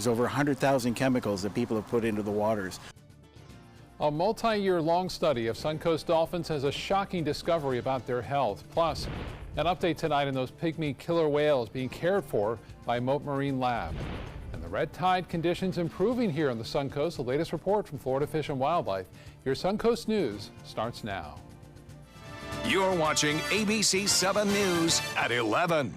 There's over 100,000 chemicals that people have put into the waters. A multi-year-long study of Suncoast dolphins has a shocking discovery about their health. Plus, an update tonight on those pygmy killer whales being cared for by Mote Marine Lab. And the red tide conditions improving here on the Suncoast. The latest report from Florida Fish and Wildlife. Your Suncoast News starts now. You're watching ABC7 News at 11.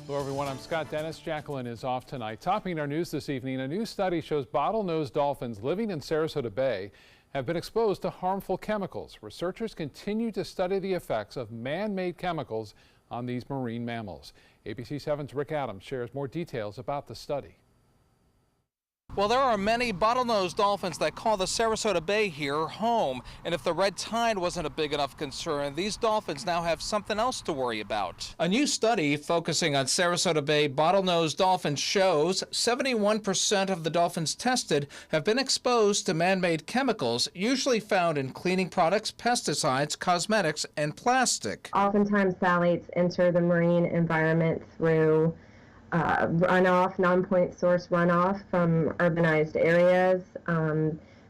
Hello everyone, I'm Scott Dennis. Jacqueline is off tonight. Topping our news this evening, a new study shows bottlenose dolphins living in Sarasota Bay have been exposed to harmful chemicals. Researchers continue to study the effects of man-made chemicals on these marine mammals. ABC7's Rick Adams shares more details about the study. Well, there are many bottlenose dolphins that call the Sarasota Bay here home. And if the red tide wasn't a big enough concern, these dolphins now have something else to worry about. A new study focusing on Sarasota Bay bottlenose dolphins shows 71% of the dolphins tested have been exposed to man-made chemicals, usually found in cleaning products, pesticides, cosmetics, and plastic. Oftentimes, phthalates enter the marine environment through runoff, non-point source runoff from urbanized areas.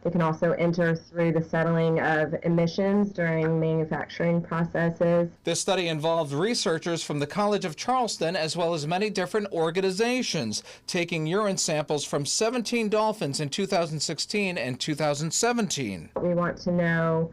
They can also enter through the settling of emissions during manufacturing processes. This study involved researchers from the College of Charleston as well as many different organizations, taking urine samples from 17 dolphins in 2016 and 2017. We want to know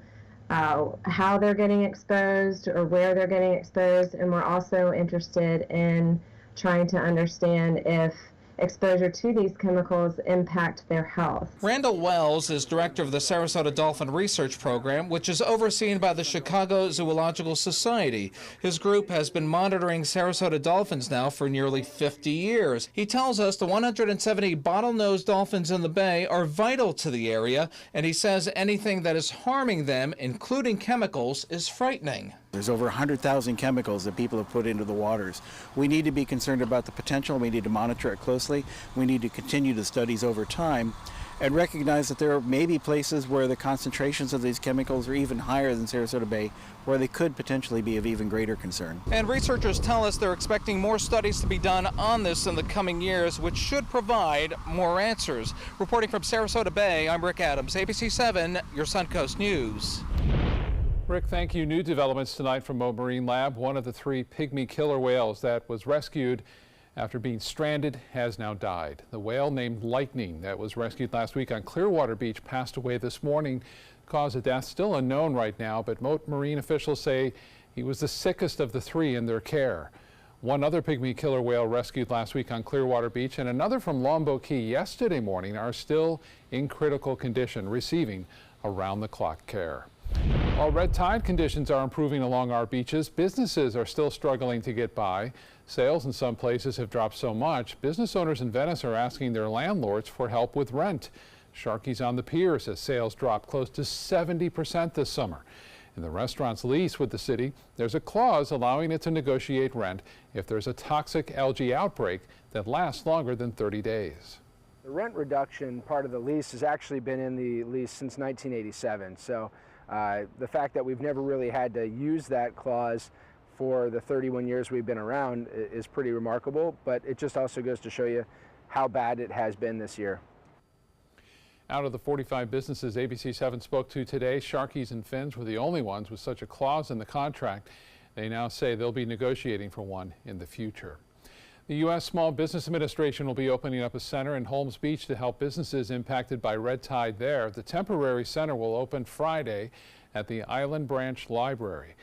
how they're getting exposed or where they're getting exposed, and we're also interested in trying to understand if exposure to these chemicals impact their health. Randall Wells is director of the Sarasota Dolphin Research Program, which is overseen by the Chicago Zoological Society. His group has been monitoring Sarasota dolphins now for nearly 50 years. He tells us the 170 bottlenose dolphins in the bay are vital to the area, and he says anything that is harming them, including chemicals, is frightening. There's over 100,000 chemicals that people have put into the waters. We need to be concerned about the potential. We need to monitor it closely. We need to continue the studies over time and recognize that there may be places where the concentrations of these chemicals are even higher than Sarasota Bay, where they could potentially be of even greater concern. And researchers tell us they're expecting more studies to be done on this in the coming years, which should provide more answers. Reporting from Sarasota Bay, I'm Rick Adams, ABC7, your Suncoast News. Rick, thank you. New developments tonight from Mote Marine Lab. One of the 3 pygmy killer whales that was rescued after being stranded has now died. The whale named Lightning that was rescued last week on Clearwater Beach passed away this morning. Cause of death still unknown right now, but Mote Marine officials say he was the sickest of the 3 in their care. One other pygmy killer whale rescued last week on Clearwater Beach and another from Longboat Key yesterday morning are still in critical condition, receiving around-the-clock care. While red tide conditions are improving along our beaches, businesses are still struggling to get by. Sales in some places have dropped so much, business owners in Venice are asking their landlords for help with rent. Sharky's on the Pier says sales dropped close to 70% this summer. In the restaurant's lease with the city, there's a clause allowing it to negotiate rent if there's a toxic algae outbreak that lasts longer than 30 days. The rent reduction part of the lease has actually been in the lease since 1987. So the fact that we've never really had to use that clause for the 31 years we've been around is pretty remarkable, but it just also goes to show you how bad it has been this year. Out of the 45 businesses ABC7 spoke to today, Sharky's and Finn's were the only ones with such a clause in the contract. They now say they'll be negotiating for one in the future. The U.S. Small Business Administration will be opening up a center in Holmes Beach to help businesses impacted by red tide there. The temporary center will open Friday at the Island Branch Library.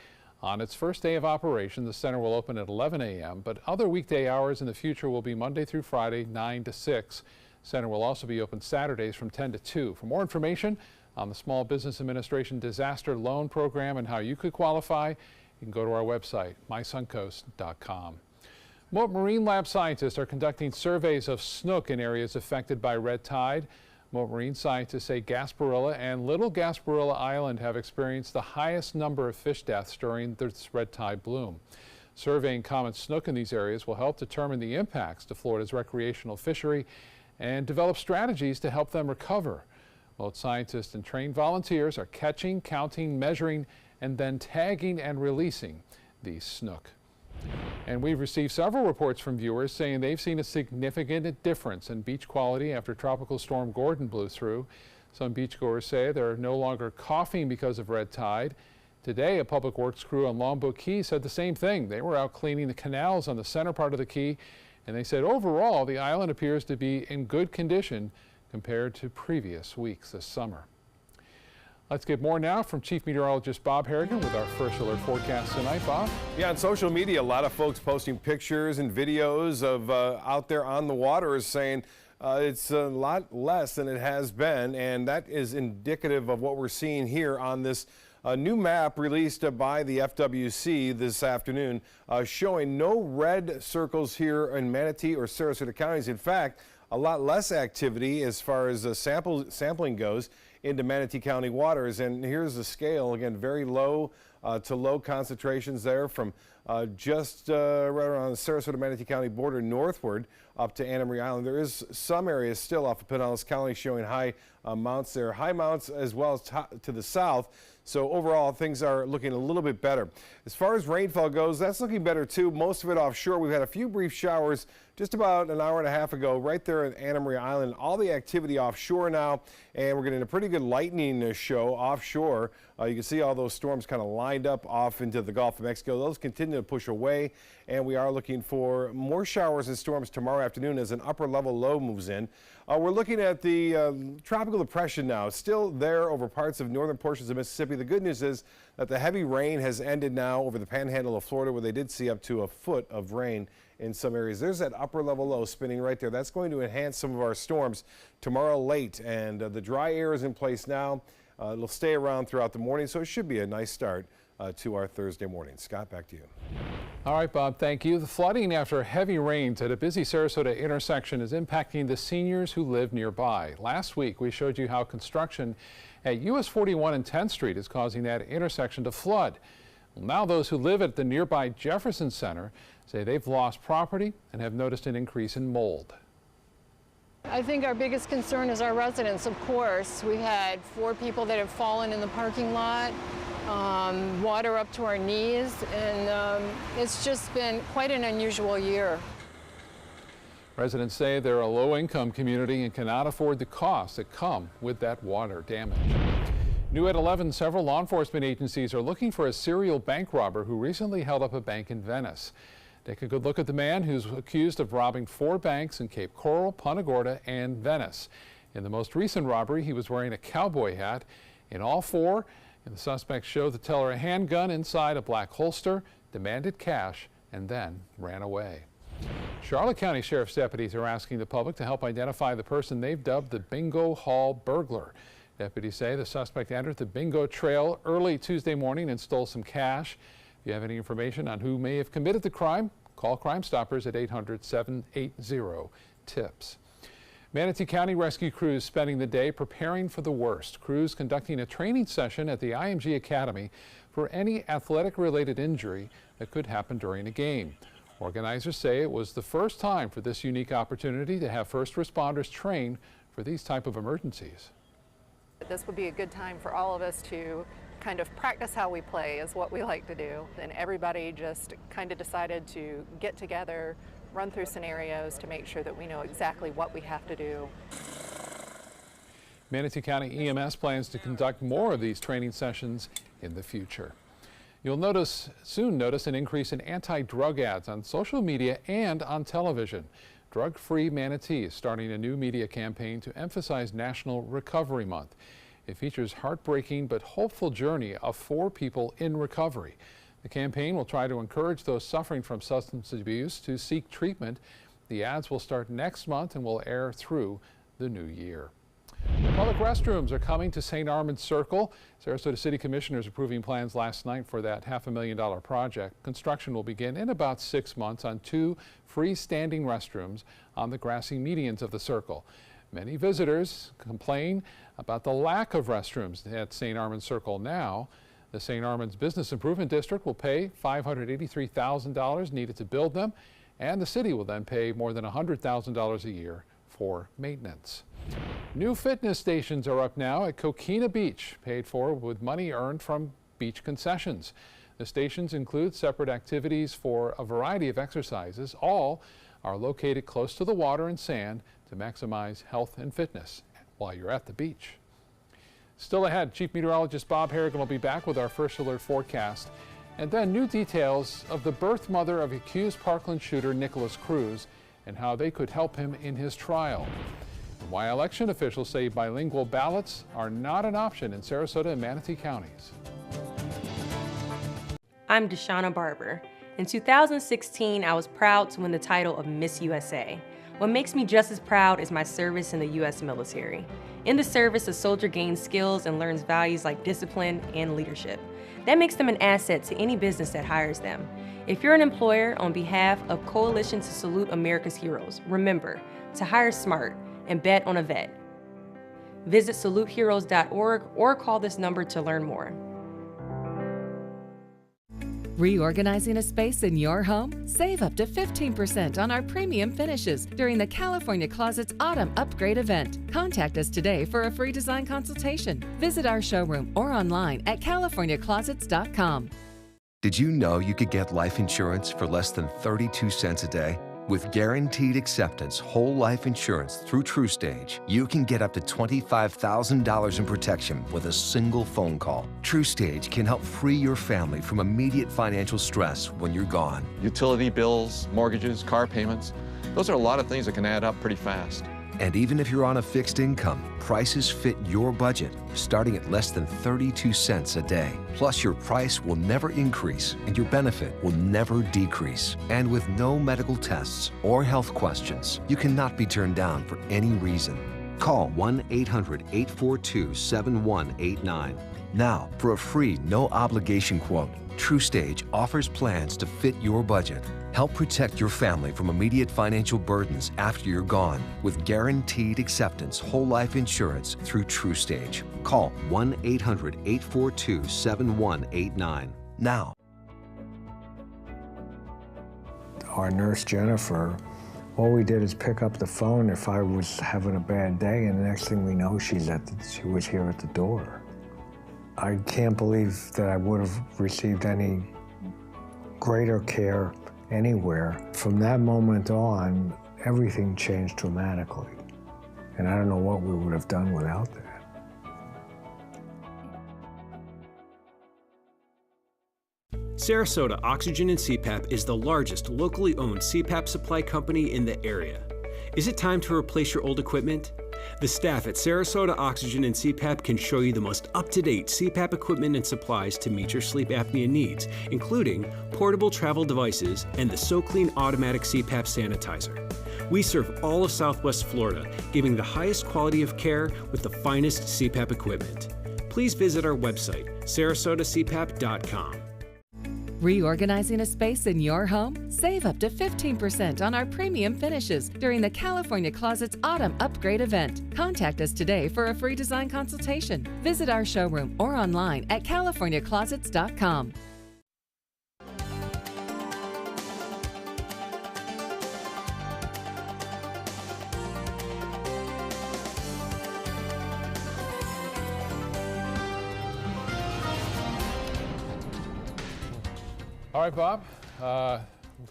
On its first day of operation, the center will open at 11 a.m., but other weekday hours in the future will be Monday through Friday, 9 to 6. The center will also be open Saturdays from 10 to 2. For more information on the Small Business Administration Disaster Loan Program and how you could qualify, you can go to our website, mysuncoast.com. Mote Marine Lab scientists are conducting surveys of snook in areas affected by red tide. Mote Marine scientists say Gasparilla and Little Gasparilla Island have experienced the highest number of fish deaths during this red tide bloom. Surveying common snook in these areas will help determine the impacts to Florida's recreational fishery and develop strategies to help them recover. Mote scientists and trained volunteers are catching, counting, measuring, and then tagging and releasing these snook. And we've received several reports from viewers saying they've seen a significant difference in beach quality after Tropical Storm Gordon blew through. Some beachgoers say they're no longer coughing because of red tide. Today, a public works crew on Longboat Key said the same thing. They were out cleaning the canals on the center part of the key, and they said overall the island appears to be in good condition compared to previous weeks this summer. Let's get more now from Chief Meteorologist Bob Harrigan with our first alert forecast tonight. Bob? Yeah, on social media, a lot of folks posting pictures and videos of out there on the waters saying it's a lot less than it has been, and that is indicative of what we're seeing here on this new map released by the FWC this afternoon, showing no red circles here in Manatee or Sarasota counties. In fact, a lot less activity as far as sampling goes into Manatee County waters. And here's the scale, again, very low to low concentrations there from just right around the Sarasota-Manatee County border northward up to Anna Marie Island. There is some areas still off of Pinellas County showing high mounts there, high mounts as well as to the south. So overall, things are looking a little bit better. As far as rainfall goes, that's looking better too. Most of it offshore. We've had a few brief showers just about an hour and a half ago right there at Anna Marie Island. All the activity offshore now, and we're getting a pretty good lightning show offshore. You can see all those storms kind of lined up off into the Gulf of Mexico. Those continue to push away, and we are looking for more showers and storms tomorrow afternoon as an upper level low moves in. We're looking at the tropical depression now, still there over parts of northern portions of Mississippi. The good news is that the heavy rain has ended now over the panhandle of Florida, where they did see up to a foot of rain in some areas. There's that upper level low spinning right there. That's going to enhance some of our storms tomorrow late, and the dry air is in place now. It'll stay around throughout the morning, so it should be a nice start to our Thursday morning. Scott, back to you. All right, Bob, thank you. The flooding after heavy rains at a busy Sarasota intersection is impacting the seniors who live nearby. Last week, we showed you how construction at US 41 and 10th Street is causing that intersection to flood. Well, now those who live at the nearby Jefferson Center say they've lost property and have noticed an increase in mold. I think our biggest concern is our residents, of course. We had 4 people that have fallen in the parking lot, water up to our knees, and it's just been quite an unusual year. Residents say they're a low-income community and cannot afford the costs that come with that water damage. New at 11, several law enforcement agencies are looking for a serial bank robber who recently held up a bank in Venice. Take a good look at the man who's accused of robbing 4 banks in Cape Coral, Punta Gorda, and Venice. In the most recent robbery, he was wearing a cowboy hat. In all 4, the suspect showed the teller a handgun inside a black holster, demanded cash, and then ran away. Charlotte County Sheriff's deputies are asking the public to help identify the person they've dubbed the Bingo Hall burglar. Deputies say the suspect entered the bingo trail early Tuesday morning and stole some cash. If you have any information on who may have committed the crime, call Crime Stoppers at 800-780-TIPS. Manatee County rescue crews spending the day preparing for the worst. Crews conducting a training session at the IMG Academy for any athletic-related injury that could happen during a game. Organizers say it was the first time for this unique opportunity to have first responders train for these type of emergencies. This would be a good time for all of us to kind of practice how we play, is what we like to do. And everybody just kind of decided to get together, run through scenarios to make sure that we know exactly what we have to do. Manatee County EMS plans to conduct more of these training sessions in the future. You'll soon notice an increase in anti-drug ads on social media and on television. Drug-Free Manatee is starting a new media campaign to emphasize National Recovery Month. It features heartbreaking but hopeful journey of 4 people in recovery. The campaign will try to encourage those suffering from substance abuse to seek treatment. The ads will start next month and will air through the new year. Public restrooms are coming to St. Armand's Circle. Sarasota City Commissioners approving plans last night for that $500,000 project. Construction will begin in about 6 months on 2 freestanding restrooms on the grassy medians of the circle. Many visitors complain about the lack of restrooms at St. Armand's Circle now. The St. Armand's Business Improvement District will pay $583,000 needed to build them, and the city will then pay more than $100,000 a year for maintenance. New fitness stations are up now at Coquina Beach, paid for with money earned from beach concessions. The stations include separate activities for a variety of exercises. All are located close to the water and sand to maximize health and fitness while you're at the beach. Still ahead, Chief Meteorologist Bob Harrigan will be back with our first alert forecast. And then new details of the birth mother of accused Parkland shooter Nicholas Cruz and how they could help him in his trial. And why election officials say bilingual ballots are not an option in Sarasota and Manatee counties. I'm Deshauna Barber. In 2016, I was proud to win the title of Miss USA. What makes me just as proud is my service in the U.S. military. In the service, a soldier gains skills and learns values like discipline and leadership. That makes them an asset to any business that hires them. If you're an employer, on behalf of Coalition to Salute America's Heroes, remember to hire smart and bet on a vet. Visit saluteheroes.org or call this number to learn more. Reorganizing a space in your home? Save up to 15% on our premium finishes during the California Closets Autumn Upgrade event. Contact us today for a free design consultation. Visit our showroom or online at californiaclosets.com. Did you know you could get life insurance for less than 32 cents a day? With Guaranteed Acceptance Whole Life Insurance through TrueStage, you can get up to $25,000 in protection with a single phone call. TrueStage can help free your family from immediate financial stress when you're gone. Utility bills, mortgages, car payments, those are a lot of things that can add up pretty fast. And even if you're on a fixed income, prices fit your budget, starting at less than 32 cents a day. Plus, your price will never increase and your benefit will never decrease. And with no medical tests or health questions, you cannot be turned down for any reason. Call 1-800-842-7189. Now, for a free, no-obligation quote, TrueStage offers plans to fit your budget. Help protect your family from immediate financial burdens after you're gone with Guaranteed Acceptance Whole Life Insurance through TrueStage. Call 1-800-842-7189 now. Our nurse, Jennifer, all we did is pick up the phone if I was having a bad day, and the next thing we know, she was here at the door. I can't believe that I would have received any greater care anywhere. From that moment on, everything changed dramatically. And I don't know what we would have done without that. Sarasota Oxygen and CPAP is the largest locally owned CPAP supply company in the area. Is it time to replace your old equipment? The staff at Sarasota Oxygen and CPAP can show you the most up-to-date CPAP equipment and supplies to meet your sleep apnea needs, including portable travel devices and the SoClean automatic CPAP sanitizer. We serve all of Southwest Florida, giving the highest quality of care with the finest CPAP equipment. Please visit our website, sarasotacpap.com. Reorganizing a space in your home? Save up to 15% on our premium finishes during the California Closets Autumn Upgrade event. Contact us today for a free design consultation. Visit our showroom or online at californiaclosets.com. All right, Bob.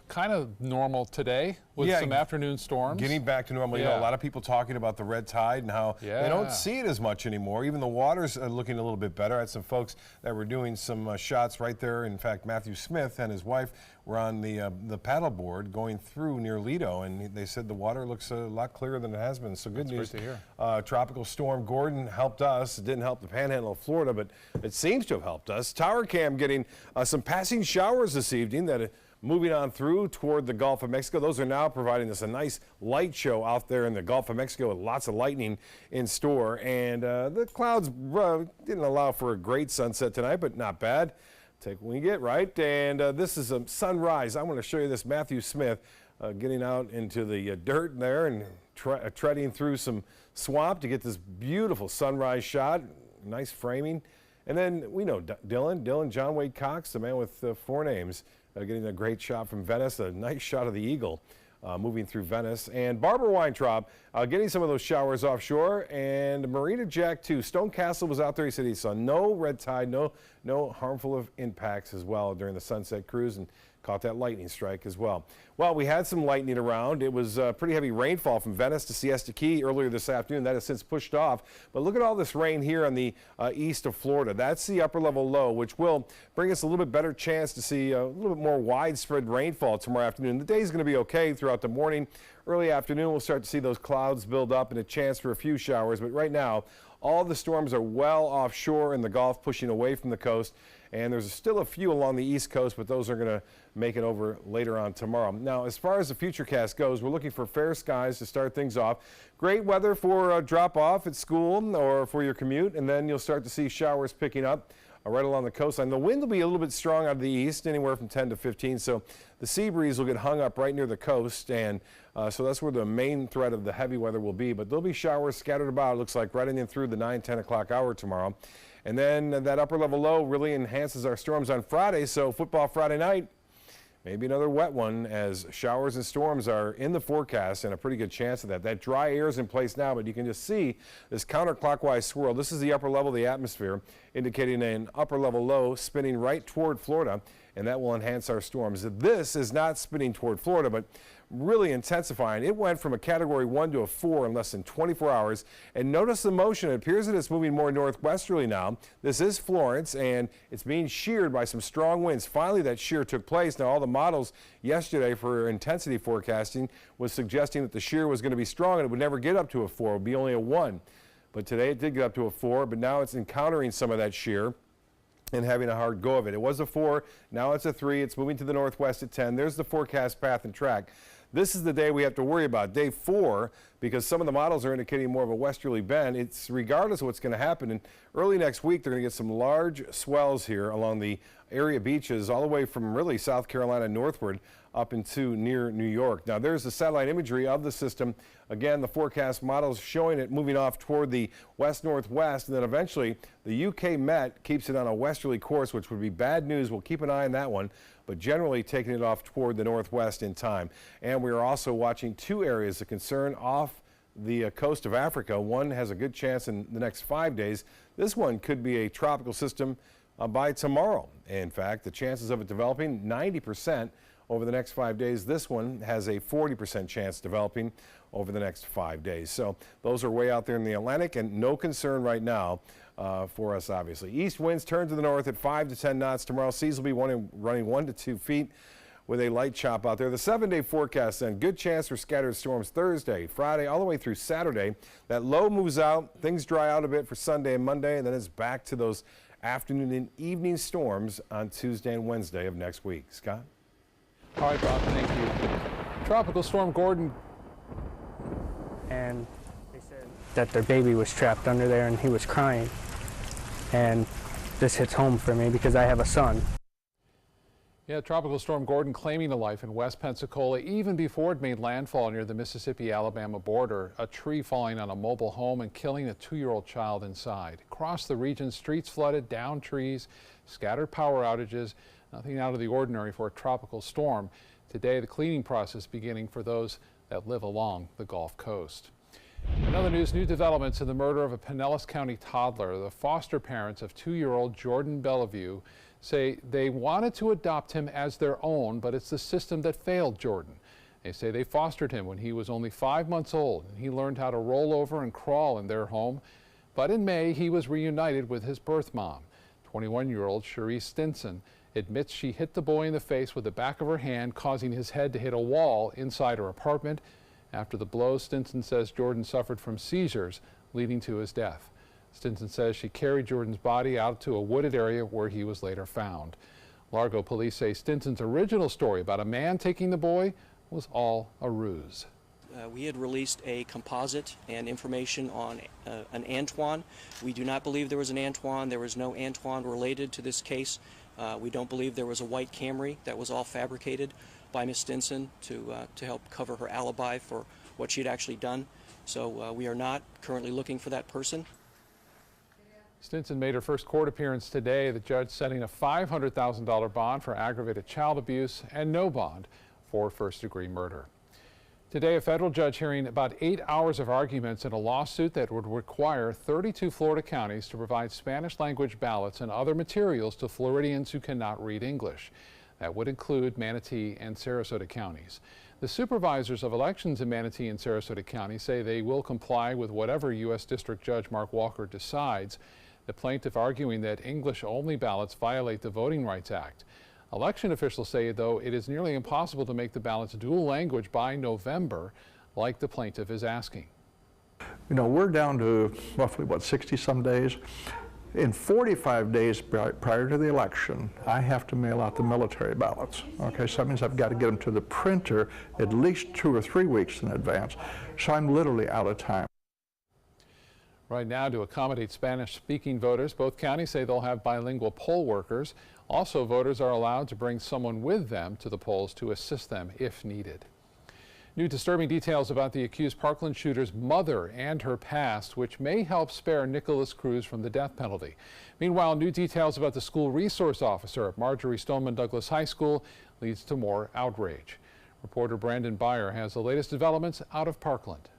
Kind of normal today with some afternoon storms. Getting back to normal. You know, a lot of people talking about the red tide and how they don't see it as much anymore. Even the water's looking a little bit better. I had some folks that were doing some shots right there. In fact, Matthew Smith and his wife were on the paddle board going through near Lido, and they said the water looks a lot clearer than it has been. So good news. Great to hear. Tropical Storm Gordon helped us. It didn't help the panhandle of Florida, but it seems to have helped us. Tower Cam getting some passing showers this evening that moving on through toward the Gulf of Mexico. Those are now providing us a nice light show out there in the Gulf of Mexico with lots of lightning in store. And the clouds didn't allow for a great sunset tonight, but not bad. Take what we get, right? And this is a sunrise. I want to show you this Matthew Smith getting out into the dirt there and treading through some swamp to get this beautiful sunrise shot. Nice framing. And then we know Dylan John Wade Cox, the man with 4 names, getting a great shot from Venice, a nice shot of the eagle moving through Venice. And Barbara Weintraub getting some of those showers offshore. And Marina Jack, too. Stone Castle was out there. He said he saw no red tide, no harmful impacts as well during the sunset cruise, and caught that lightning strike as well. Well, we had some lightning around. It was pretty heavy rainfall from Venice to Siesta Key earlier this afternoon. That has since pushed off. But look at all this rain here on the east of Florida. That's the upper level low, which will bring us a little bit better chance to see a little bit more widespread rainfall tomorrow afternoon. The day is going to be okay throughout the morning. Early afternoon, we'll start to see those clouds build up and a chance for a few showers. But right now, all the storms are well offshore in the Gulf, pushing away from the coast. And there's still a few along the East Coast, but those are going to make it over later on tomorrow. Now, as far as the futurecast goes, we're looking for fair skies to start things off. Great weather for a drop-off at school or for your commute, and then you'll start to see showers picking up right along the coastline. The wind will be a little bit strong out of the east, anywhere from 10 to 15, so the sea breeze will get hung up right near the coast, and so that's where the main threat of the heavy weather will be. But there'll be showers scattered about, it looks like, right in and through the 9-10 o'clock hour tomorrow. And then that upper level low really enhances our storms on Friday, so football Friday night, maybe another wet one, as showers and storms are in the forecast and a pretty good chance of that. That dry air is in place now, but you can just see this counterclockwise swirl. This is the upper level of the atmosphere, indicating an upper level low spinning right toward Florida, and that will enhance our storms. This is not spinning toward Florida, but really intensifying. It went from a category 1 to a 4 in less than 24 hours. And notice the motion. It appears that it's moving more northwesterly now. This is Florence, and it's being sheared by some strong winds. Finally, that shear took place. Now, all the models yesterday for intensity forecasting was suggesting that the shear was going to be strong and it would never get up to a 4. It would be only a 1. But today it did get up to a 4, but now it's encountering some of that shear and having a hard go of it. It was a 4, now it's a 3. It's moving to the northwest at 10. There's the forecast path and track. This is the day we have to worry about, day 4, because some of the models are indicating more of a westerly bend. It's regardless of what's going to happen. And early next week, they're going to get some large swells here along the area beaches, all the way from really South Carolina northward up into near New York. Now, there's the satellite imagery of the system. Again, the forecast models showing it moving off toward the west-northwest, and then eventually the UK Met keeps it on a westerly course, which would be bad news. We'll keep an eye on that one, but generally taking it off toward the northwest in time. And we are also watching 2 areas of concern off the coast of Africa. One has a good chance in the next 5 days. This one could be a tropical system by tomorrow. In fact, the chances of it developing, 90% over the next 5 days. This one has a 40% chance developing over the next 5 days. So those are way out there in the Atlantic, and no concern right now for us, obviously. East winds turn to the north at 5 to 10 knots tomorrow. Seas will be running 1 to 2 feet with a light chop out there. The 7-day forecast then, good chance for scattered storms Thursday, Friday, all the way through Saturday. That low moves out, things dry out a bit for Sunday and Monday, and then it's back to those afternoon and evening storms on Tuesday and Wednesday of next week. Scott? All right, Bob, thank you. Tropical Storm Gordon. And they said that their baby was trapped under there and he was crying. And this hits home for me because I have a son. Yeah, Tropical Storm Gordon claiming the life in West Pensacola even before it made landfall near the Mississippi-Alabama border. A tree falling on a mobile home and killing a 2-year-old child inside. Across the region, streets flooded, downed trees, scattered power outages. Nothing out of the ordinary for a tropical storm. Today, the cleaning process beginning for those that live along the Gulf Coast. In other news, new developments in the murder of a Pinellas County toddler. The foster parents of 2-year-old Jordan Bellevue say they wanted to adopt him as their own, but it's the system that failed Jordan. They say they fostered him when he was only 5 months old, and he learned how to roll over and crawl in their home. But in May, he was reunited with his birth mom. 21-year-old Cherise Stinson admits she hit the boy in the face with the back of her hand, causing his head to hit a wall inside her apartment. After the blows, Stinson says Jordan suffered from seizures, leading to his death. Stinson says she carried Jordan's body out to a wooded area where he was later found. Largo police say Stinson's original story about a man taking the boy was all a ruse. We had released a composite and information on an Antoine. We do not believe there was an Antoine. There was no Antoine related to this case. We don't believe there was a white Camry. That was all fabricated by Ms. Stinson to help cover her alibi for what she had actually done. So we are not currently looking for that person. Stinson made her first court appearance today. The judge setting a $500,000 bond for aggravated child abuse and no bond for first-degree murder. Today, a federal judge hearing about 8 hours of arguments in a lawsuit that would require 32 Florida counties to provide Spanish language ballots and other materials to Floridians who cannot read English. That would include Manatee and Sarasota counties. The supervisors of elections in Manatee and Sarasota County say they will comply with whatever U.S. District Judge Mark Walker decides. The plaintiff arguing that English-only ballots violate the Voting Rights Act. Election officials say, though, it is nearly impossible to make the ballots dual language by November, like the plaintiff is asking. You know, we're down to roughly, 60-some days. In 45 days prior to the election, I have to mail out the military ballots. Okay, so that means I've got to get them to the printer at least 2 or 3 weeks in advance. So I'm literally out of time. Right now, to accommodate Spanish-speaking voters, both counties say they'll have bilingual poll workers. Also, voters are allowed to bring someone with them to the polls to assist them if needed. New disturbing details about the accused Parkland shooter's mother and her past, which may help spare Nicholas Cruz from the death penalty. Meanwhile, new details about the school resource officer at Marjorie Stoneman Douglas High School leads to more outrage. Reporter Brandon Byer has the latest developments out of Parkland.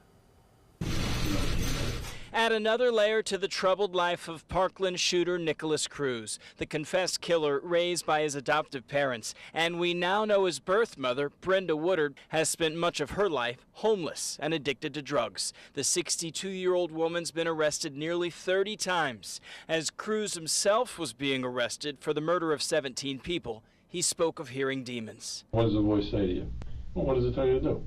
Add another layer to the troubled life of Parkland shooter Nicholas Cruz, the confessed killer raised by his adoptive parents. And we now know his birth mother, Brenda Woodard, has spent much of her life homeless and addicted to drugs. The 62-year-old woman's been arrested nearly 30 times. As Cruz himself was being arrested for the murder of 17 people, he spoke of hearing demons. What does the voice say to you? Well, what does it tell you to do?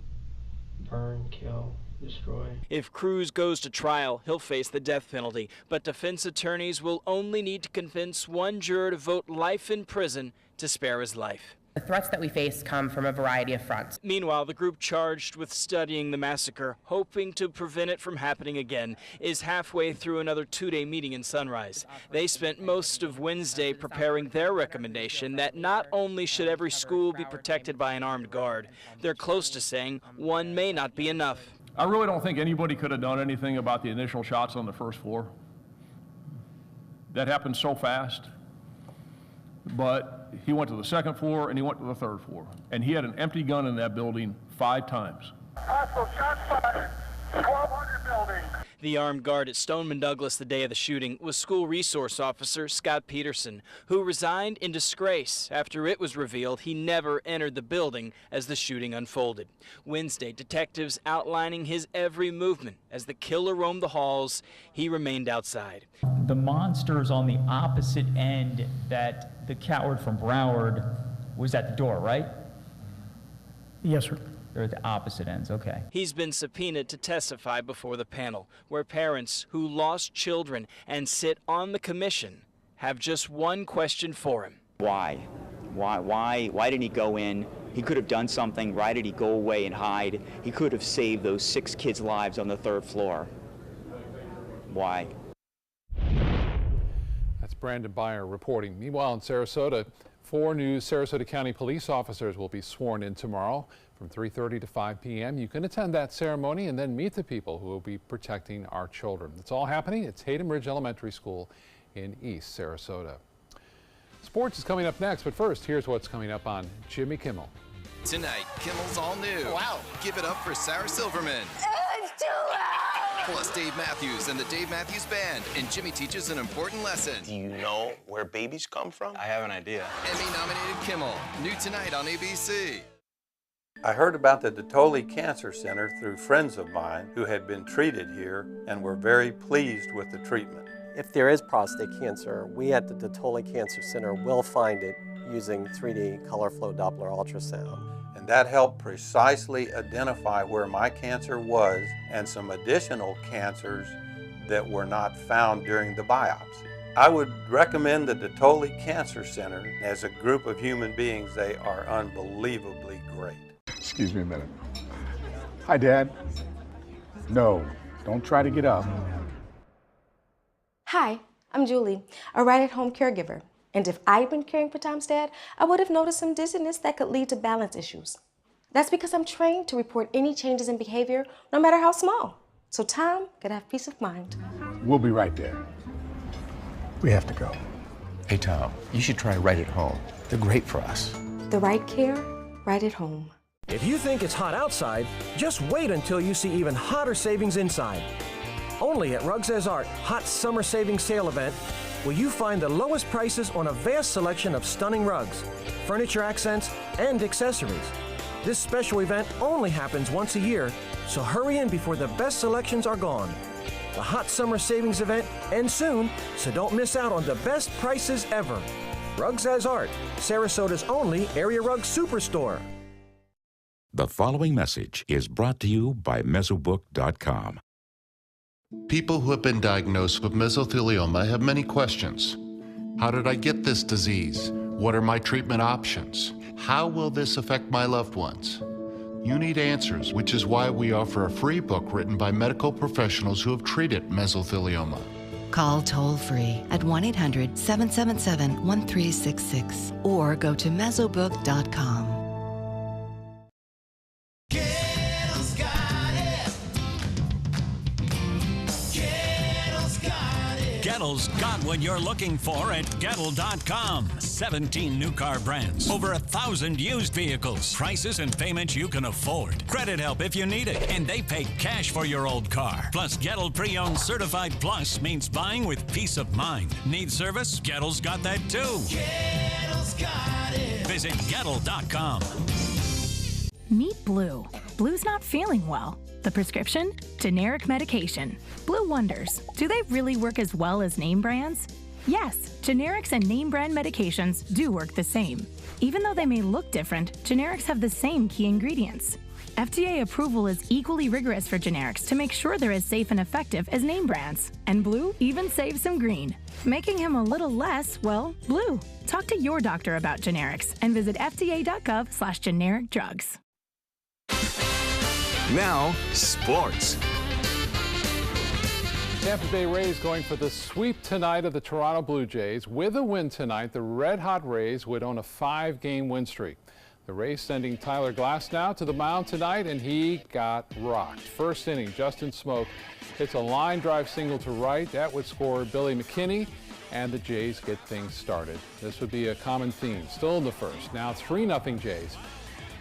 Burn, kill, destroy. If Cruz goes to trial, he'll face the death penalty, but defense attorneys will only need to convince one juror to vote life in prison to spare his life. The threats that we face come from a variety of fronts. Meanwhile, the group charged with studying the massacre, hoping to prevent it from happening again, is halfway through another two-day meeting in Sunrise. They spent most of Wednesday preparing their recommendation that not only should every school be protected by an armed guard, they're close to saying one may not be enough. I really don't think anybody could have done anything about the initial shots on the first floor. That happened so fast. But he went to the second floor and he went to the third floor. And he had an empty gun in that building 5 times. Hostile shots fired. 1,200 buildings. The armed guard at Stoneman Douglas the day of the shooting was school resource officer Scott Peterson, who resigned in disgrace after it was revealed he never entered the building as the shooting unfolded. Wednesday, detectives outlining his every movement as the killer roamed the halls. He remained outside. The monster's on the opposite end that the coward from Broward was at the door, right? Yes, sir. They're at the opposite ends, okay. He's been subpoenaed to testify before the panel, where parents who lost children and sit on the commission have just one question for him. Why? Why didn't he go in? He could have done something. Why did he go away and hide? He could have saved those 6 kids' lives on the 3rd floor. Why? That's Brandon Byer reporting. Meanwhile, in Sarasota, 4 new Sarasota County police officers will be sworn in tomorrow from 3:30 to 5 p.m. You can attend that ceremony and then meet the people who will be protecting our children. It's all happening at Tatum Ridge Elementary School in East Sarasota. Sports is coming up next, but first, here's what's coming up on Jimmy Kimmel. Tonight, Kimmel's all new. Wow. Give it up for Sarah Silverman. It's too loud! Plus Dave Matthews and the Dave Matthews Band. And Jimmy teaches an important lesson. Do you know where babies come from? I have an idea. Emmy-nominated Kimmel. New tonight on ABC. I heard about the Detoli Cancer Center through friends of mine who had been treated here and were very pleased with the treatment. If there is prostate cancer, we at the Detoli Cancer Center will find it using 3D color flow Doppler ultrasound. And that helped precisely identify where my cancer was and some additional cancers that were not found during the biopsy. I would recommend the Detoli Cancer Center. As a group of human beings, they are unbelievably great. Excuse me a minute. Hi, Dad. No, don't try to get up. Hi, I'm Julie, a right-at-home caregiver. And if I'd been caring for Tom's dad, I would have noticed some dizziness that could lead to balance issues. That's because I'm trained to report any changes in behavior, no matter how small. So Tom could have peace of mind. We'll be right there. We have to go. Hey, Tom, you should try Right at Home. They're great for us. The right care, right at home. If you think it's hot outside, just wait until you see even hotter savings inside. Only at Rugs As Art Hot Summer Savings Sale event will you find the lowest prices on a vast selection of stunning rugs, furniture accents, and accessories. This special event only happens once a year, so hurry in before the best selections are gone. The Hot Summer Savings event ends soon, so don't miss out on the best prices ever. Rugs As Art, Sarasota's only area rug superstore. The following message is brought to you by Mesobook.com. People who have been diagnosed with mesothelioma have many questions. How did I get this disease? What are my treatment options? How will this affect my loved ones? You need answers, which is why we offer a free book written by medical professionals who have treated mesothelioma. Call toll-free at 1-800-777-1366 or go to Mesobook.com. Gettle's got what you're looking for at Gettle.com. 17 new car brands, over 1,000 used vehicles, prices and payments you can afford. Credit help if you need it, and they pay cash for your old car. Plus, Gettle Pre-Owned Certified Plus means buying with peace of mind. Need service? Gettle's got that too. Gettle's got it. Visit Gettle.com. Meet Blue. Blue's not feeling well. The prescription? Generic medication. Blue wonders, do they really work as well as name brands? Yes, generics and name brand medications do work the same. Even though they may look different, generics have the same key ingredients. FDA approval is equally rigorous for generics to make sure they're as safe and effective as name brands. And Blue even saves some green, making him a little less, well, blue. Talk to your doctor about generics and visit fda.gov/generic drugs. Now, sports. Tampa Bay Rays going for the sweep tonight of the Toronto Blue Jays. With a win tonight, the red-hot Rays would own a 5-game win streak. The Rays sending Tyler Glasnow to the mound tonight, and he got rocked. First inning, Justin Smoke hits a line drive single to right. That would score Billy McKinney, and the Jays get things started. This would be a common theme. Still in the first. Now 3-0 Jays.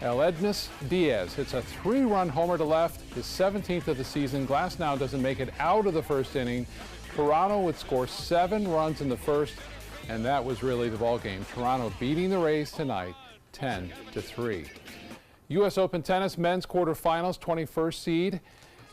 Edmus Diaz hits a 3-run homer to left, his 17th of the season. Glasnow doesn't make it out of the first inning. Toronto would score 7 runs in the first, and that was really the ball game. Toronto beating the Rays tonight 10-3. U.S. Open Tennis men's quarterfinals, 21st seed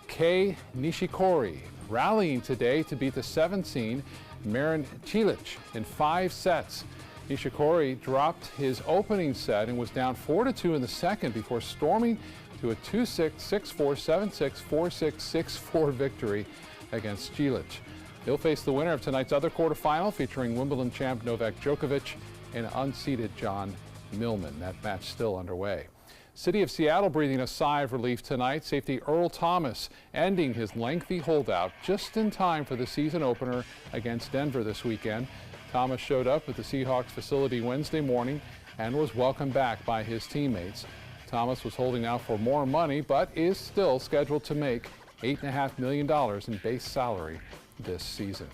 Kei Nishikori rallying today to beat the 7th seed Marin Cilic in 5 sets. Nishikori dropped his opening set and was down 4-2 in the second before storming to a 2-6, 6-4, 7-6, 4-6, 6-4 victory against Cilic. He'll face the winner of tonight's other quarterfinal featuring Wimbledon champ Novak Djokovic and unseeded John Millman. That match still underway. City of Seattle breathing a sigh of relief tonight. Safety Earl Thomas ending his lengthy holdout just in time for the season opener against Denver this weekend. Thomas showed up at the Seahawks facility Wednesday morning and was welcomed back by his teammates. Thomas was holding out for more money, but is still scheduled to make $8.5 million in base salary this season.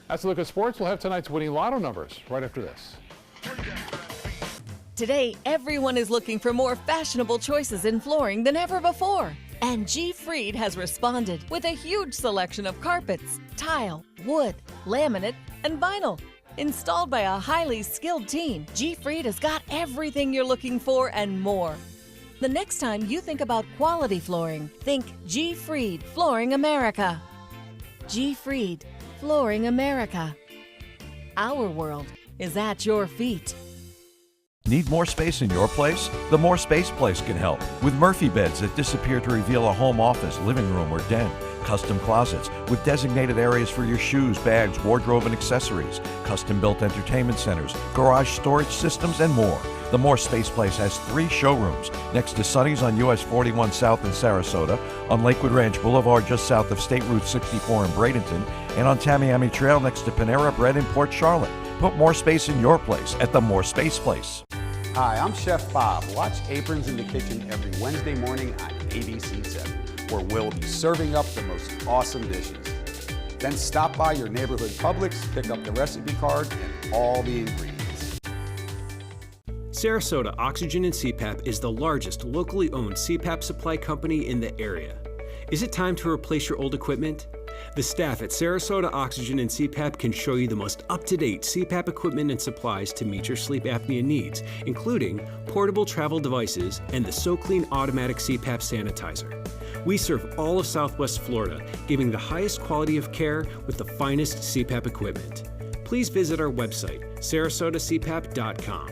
That's a look at sports. We'll have tonight's winning lotto numbers right after this. Today, everyone is looking for more fashionable choices in flooring than ever before. And G. Fried has responded with a huge selection of carpets, tile, wood, laminate, and vinyl. Installed by a highly skilled team, G. Fried has got everything you're looking for and more. The next time you think about quality flooring, think G. Fried Flooring America. G. Fried Flooring America. Our world is at your feet. Need more space in your place? The More Space Place can help with Murphy beds that disappear to reveal a home office, living room, or den. Custom closets with designated areas for your shoes, bags, wardrobe, and accessories. Custom-built entertainment centers, garage storage systems, and more. The More Space Place has 3 showrooms next to Sonny's on US 41 South in Sarasota, on Lakewood Ranch Boulevard just south of State Route 64 in Bradenton, and on Tamiami Trail next to Panera Bread in Port Charlotte. Put more space in your place at the More Space Place. Hi, I'm Chef Bob. Watch Aprons in the Kitchen every Wednesday morning on ABC7, where we'll be serving up the most awesome dishes. Then stop by your neighborhood Publix, pick up the recipe card and all the ingredients. Sarasota Oxygen and CPAP is the largest locally owned CPAP supply company in the area. Is it time to replace your old equipment? The staff at Sarasota Oxygen and CPAP can show you the most up-to-date CPAP equipment and supplies to meet your sleep apnea needs, including portable travel devices and the SoClean automatic CPAP sanitizer. We serve all of Southwest Florida, giving the highest quality of care with the finest CPAP equipment. Please visit our website, sarasotacpap.com.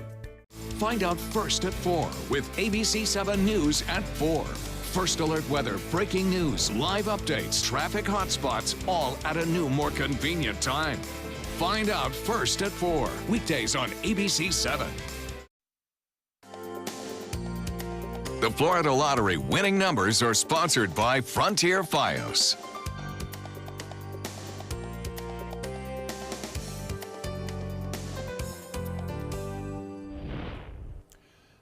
Find out first at 4 with ABC7 News at 4. First alert weather, breaking news, live updates, traffic hotspots, all at a new, more convenient time. Find out first at 4, weekdays on ABC7. The Florida Lottery winning numbers are sponsored by Frontier Fios.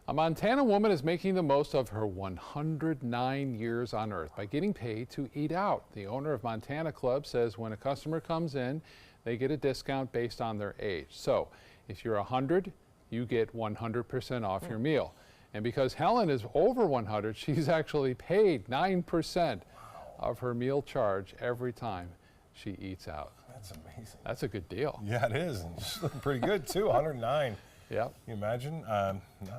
A Montana woman is making the most of her 109 years on Earth by getting paid to eat out. The owner of Montana Club says when a customer comes in, they get a discount based on their age. So if you're 100, you get 100% off your meal. And because Helen is over 100, she's actually paid 9% of her meal charge every time she eats out. That's amazing. That's a good deal. Yeah, it is. And she's looking pretty good, too. 109. Yeah. Can you imagine? I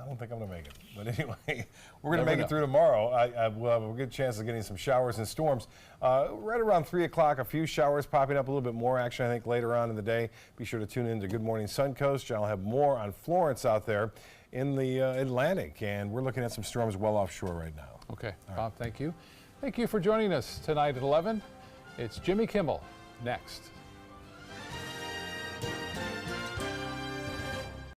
don't think I'm going to make it. But anyway, we're going to make it through tomorrow. We'll have a good chance of getting some showers and storms. Right around 3 o'clock, a few showers popping up, a little bit more action, I think, later on in the day. Be sure to tune in to Good Morning Suncoast. I'll have more on Florence out there in the Atlantic. And we're looking at some storms well offshore right now. Okay, Bob, thank you. Thank you for joining us tonight at 11. It's Jimmy Kimmel next.